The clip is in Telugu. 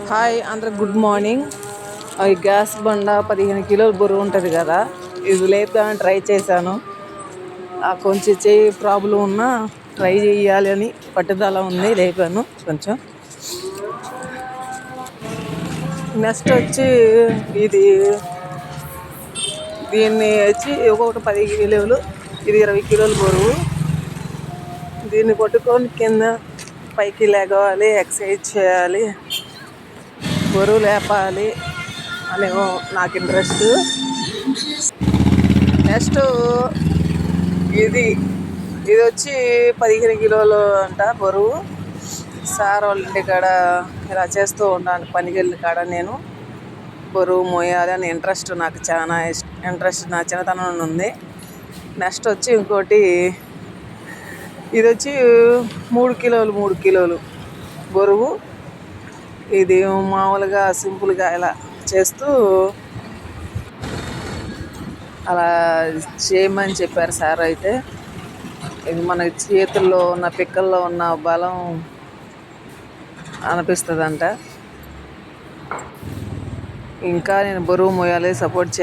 హాయ్ అందరికి గుడ్ మార్నింగ్. ఈ గ్యాస్ బండ 15 కిలోలు బరువు ఉంటుంది కదా, ఇది లేపుదామని ట్రై చేశాను. కొంచెం చేయి ప్రాబ్లం ఉన్నా ట్రై చేయాలి అని పట్టుదల ఉంది, లేపాను కొంచెం. నెక్స్ట్ వచ్చి దీన్ని వచ్చి ఒక్కొక్కటి 10 కిలోలు, ఇది 20 కిలోలు బరువు. దీన్ని పట్టుకొని కింద పైకి లేవాలి, ఎక్సర్సైజ్ చేయాలి, బరువు లేపాలి అని నాకు ఇంట్రెస్ట్. నెక్స్ట్ ఇది వచ్చి 15 కిలోలు అంట బరువు. సార్ వాళ్ళ ఇంటి కాడ ఇలా చేస్తూ ఉంటాను, పనికి వెళ్ళిన కాడ నేను బరువు మోయాలి అని ఇంట్రెస్ట్, నాకు చాలా ఇంట్రెస్ట్, నా చిన్నతనం నుండి ఉంది. నెక్స్ట్ వచ్చి ఇంకోటి, ఇది వచ్చి 3 కిలోలు బరువు. ఇది మామూలుగా సింపుల్గా ఇలా చేస్తూ అలా చేయమని చెప్పారు సార్. అయితే ఇది మన చేతుల్లో ఉన్న పిక్కల్లో ఉన్న బలం అనిపిస్తుందంట. ఇంకా నేను బరువు మోయాలి, సపోర్ట్ చేయాలి.